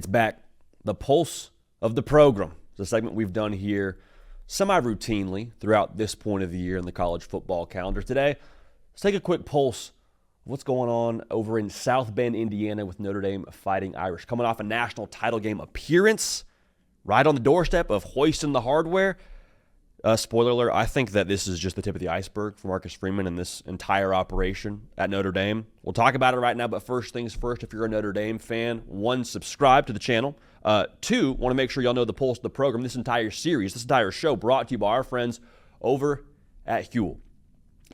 It's back. The Pulse of the Program. It's a segment we've done here semi-routinely throughout this point of the year in the college football calendar. Today, let's take a quick pulse of what's going on over in South Bend, Indiana with Notre Dame Fighting Irish. Coming off a national title game appearance, right on the doorstep of hoisting the hardware. Spoiler alert, I think that this is just the tip of the iceberg for Marcus Freeman and this entire operation at Notre Dame. We'll talk about it right now, but first things first, if you're a Notre Dame fan, 1, subscribe to the channel. 2, want to make sure y'all know the pulse of the program. This entire series, this entire show brought to you by our friends over at Huel.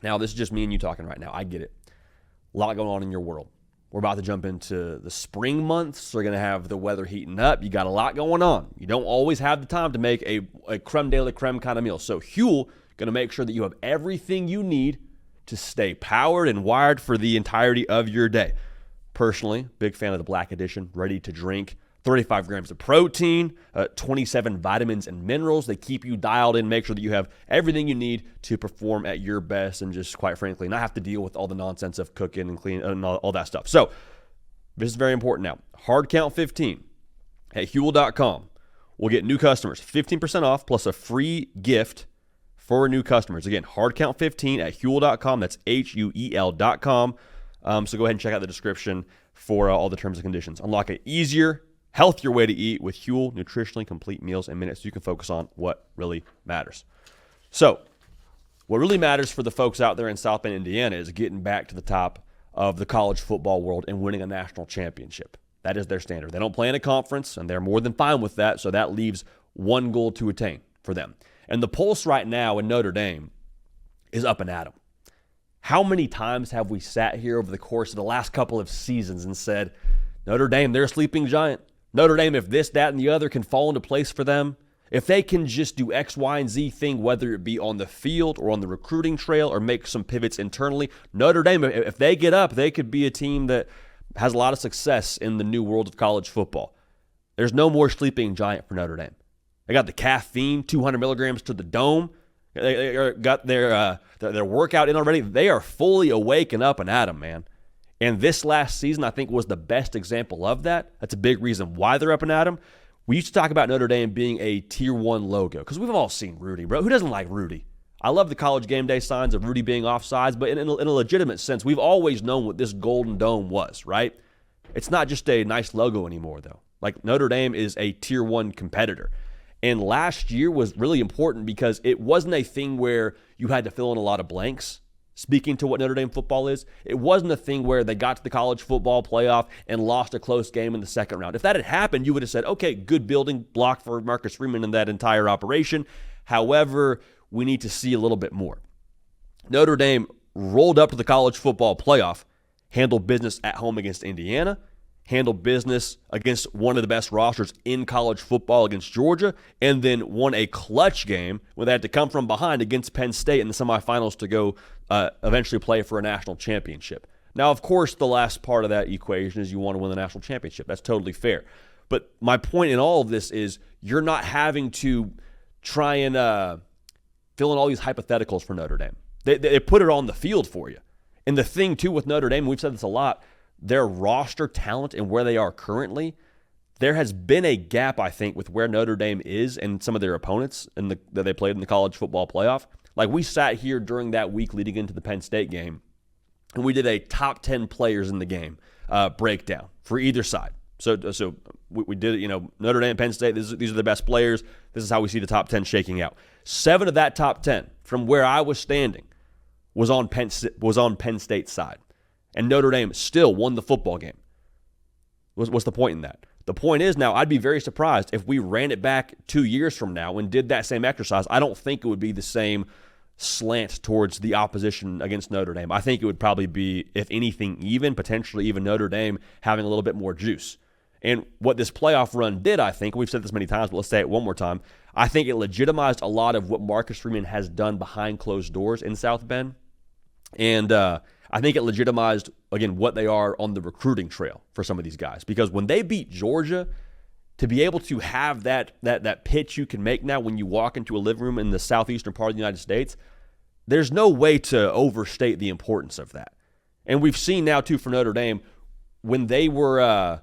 Now, this is just me and you talking right now. I get it. A lot going on in your world. We're about to jump into the spring months. We're going to have the weather heating up. You got a lot going on. You don't always have the time to make a creme de la creme kind of meal. So Huel going to make sure that you have everything you need to stay powered and wired for the entirety of your day. Personally, big fan of the Black Edition, ready to drink. 35 grams of protein, 27 vitamins and minerals. They keep you dialed in, make sure that you have everything you need to perform at your best and just, quite frankly, not have to deal with all the nonsense of cooking and cleaning and all that stuff. So this is very important now. Hard Count 15 at Huel.com. We'll get new customers 15% off plus a free gift for new customers. Again, Hard Count 15 at Huel.com. That's Huel.com. So go ahead and check out the description for all the terms and conditions. Unlock an easier, healthier way to eat with Huel, nutritionally complete meals in minutes so you can focus on what really matters. So, what really matters for the folks out there in South Bend, Indiana is getting back to the top of the college football world and winning a national championship. That is their standard. They don't play in a conference, and they're more than fine with that, so that leaves one goal to attain for them. And the pulse right now in Notre Dame is up and at 'em. How many times have we sat here over the course of the last couple of seasons and said, Notre Dame, they're a sleeping giant. Notre Dame, if this, that, and the other can fall into place for them, if they can just do X, Y, and Z thing, whether it be on the field or on the recruiting trail or make some pivots internally, Notre Dame, if they get up, they could be a team that has a lot of success in the new world of college football. There's no more sleeping giant for Notre Dame. They got the caffeine, 200 milligrams to the dome. They got their workout in already. They are fully awake and up and at 'em, man. And this last season, I think, was the best example of that. That's a big reason why they're up and at 'em. We used to talk about Notre Dame being a Tier 1 logo because we've all seen Rudy, bro. Who doesn't like Rudy? I love the college game day signs of Rudy being offsides, but in a legitimate sense, we've always known what this golden dome was, right? It's not just a nice logo anymore, though. Like, Notre Dame is a Tier 1 competitor. And last year was really important because it wasn't a thing where you had to fill in a lot of blanks. Speaking to what Notre Dame football is, it wasn't a thing where they got to the college football playoff and lost a close game in the second round. If that had happened, you would have said, okay, good building block for Marcus Freeman and that entire operation. However, we need to see a little bit more. Notre Dame rolled up to the college football playoff, handled business at home against Indiana, handled business against one of the best rosters in college football against Georgia, and then won a clutch game when they had to come from behind against Penn State in the semifinals to go eventually play for a national championship. Now, of course, the last part of that equation is you want to win the national championship. That's totally fair. But my point in all of this is you're not having to try and fill in all these hypotheticals for Notre Dame. They put it on the field for you. And the thing, too, with Notre Dame, we've said this a lot, their roster talent and where they are currently, there has been a gap, I think, with where Notre Dame is and some of their opponents that they played in the college football playoff. Like, we sat here during that week leading into the Penn State game, and we did a top 10 players in the game breakdown for either side. So we did it, Notre Dame, Penn State, these are the best players. This is how we see the top 10 shaking out. 7 of that top 10, from where I was standing, was on Penn State's side. And Notre Dame still won the football game. What's the point in that? The point is now I'd be very surprised if we ran it back 2 years from now and did that same exercise. I don't think it would be the same slant towards the opposition against Notre Dame. I think it would probably be, if anything, potentially even Notre Dame having a little bit more juice. And what this playoff run did, I think, we've said this many times, but let's say it one more time, I think it legitimized a lot of what Marcus Freeman has done behind closed doors in South Bend. And I think it legitimized, again, what they are on the recruiting trail for some of these guys. Because when they beat Georgia, to be able to have that pitch you can make now when you walk into a living room in the southeastern part of the United States, there's no way to overstate the importance of that. And we've seen now, too, for Notre Dame, when they were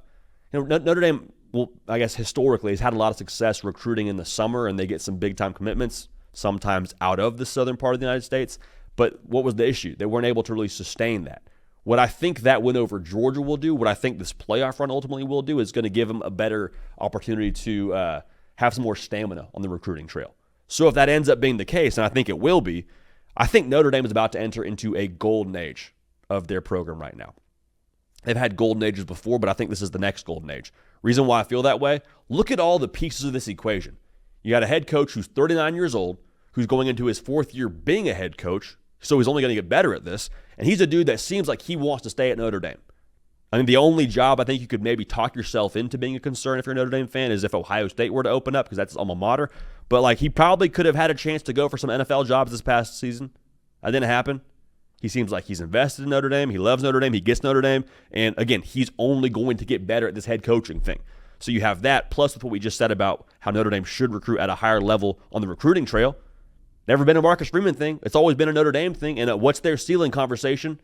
Notre Dame well, I guess historically has had a lot of success recruiting in the summer, and they get some big-time commitments, sometimes out of the southern part of the United States. But what was the issue? They weren't able to really sustain that. What I think that win over Georgia will do, what I think this playoff run ultimately will do, is going to give them a better opportunity to have some more stamina on the recruiting trail. So if that ends up being the case, and I think it will be, I think Notre Dame is about to enter into a golden age of their program right now. They've had golden ages before, but I think this is the next golden age. Reason why I feel that way, look at all the pieces of this equation. You got a head coach who's 39 years old, who's going into his fourth year being a head coach, so he's only going to get better at this, and he's a dude that seems like he wants to stay at Notre Dame. I mean, the only job I think you could maybe talk yourself into being a concern if you're a Notre Dame fan is if Ohio State were to open up, because that's his alma mater. But like, he probably could have had a chance to go for some NFL jobs this past season. That didn't happen. He seems like he's invested in Notre Dame. He loves Notre Dame. He gets Notre Dame. And again, he's only going to get better at this head coaching thing. So you have that, plus with what we just said about how Notre Dame should recruit at a higher level on the recruiting trail. Never been a Marcus Freeman thing. It's always been a Notre Dame thing. And what's their ceiling conversation?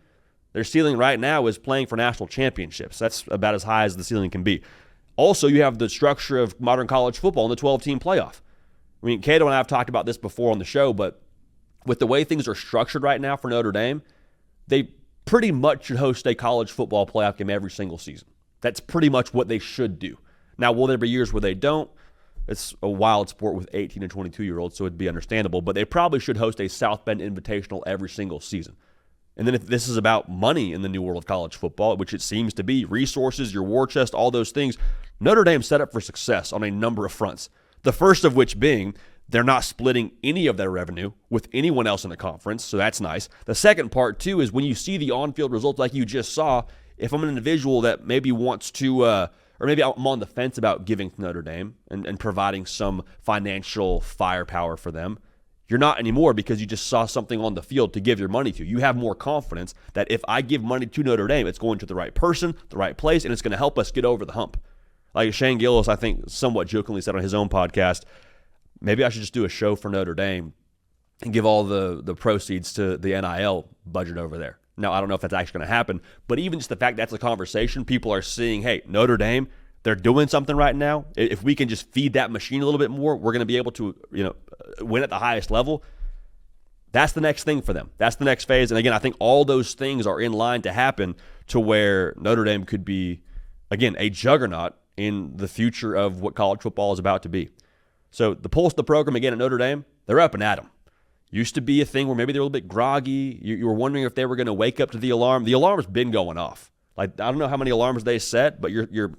Their ceiling right now is playing for national championships. That's about as high as the ceiling can be. Also, you have the structure of modern college football in the 12-team playoff. I mean, Cato and I have talked about this before on the show, but with the way things are structured right now for Notre Dame, they pretty much should host a college football playoff game every single season. That's pretty much what they should do. Now, will there be years where they don't? It's a wild sport with 18 and 22-year-olds, so it'd be understandable. But they probably should host a South Bend Invitational every single season. And then if this is about money in the new world of college football, which it seems to be, resources, your war chest, all those things, Notre Dame set up for success on a number of fronts. The first of which being they're not splitting any of their revenue with anyone else in the conference, so that's nice. The second part, too, is when you see the on-field results like you just saw, if I'm an individual that maybe wants to, or maybe I'm on the fence about giving to Notre Dame and providing some financial firepower for them, you're not anymore because you just saw something on the field to give your money to. You have more confidence that if I give money to Notre Dame, it's going to the right person, the right place, and it's going to help us get over the hump. Like Shane Gillis, I think, somewhat jokingly said on his own podcast, maybe I should just do a show for Notre Dame and give all the proceeds to the NIL budget over there. Now, I don't know if that's actually going to happen, but even just the fact that's a conversation, people are seeing, hey, Notre Dame, they're doing something right now. If we can just feed that machine a little bit more, we're going to be able to, win at the highest level. That's the next thing for them. That's the next phase. And again, I think all those things are in line to happen to where Notre Dame could be, again, a juggernaut in the future of what college football is about to be. So the pulse of the program, again, at Notre Dame, they're up and at 'em. Used to be a thing where maybe they were a little bit groggy. You were wondering if they were going to wake up to the alarm. The alarm's been going off. Like, I don't know how many alarms they set, but you're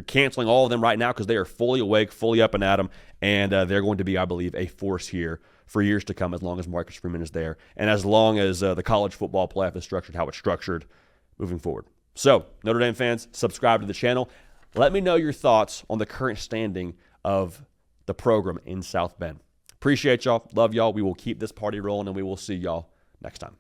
canceling all of them right now because they are fully awake, fully up and at 'em, and they're going to be, I believe, a force here for years to come as long as Marcus Freeman is there and as long as the college football playoff is structured how it's structured moving forward. So, Notre Dame fans, subscribe to the channel. Let me know your thoughts on the current standing of the program in South Bend. Appreciate y'all. Love y'all. We will keep this party rolling, and we will see y'all next time.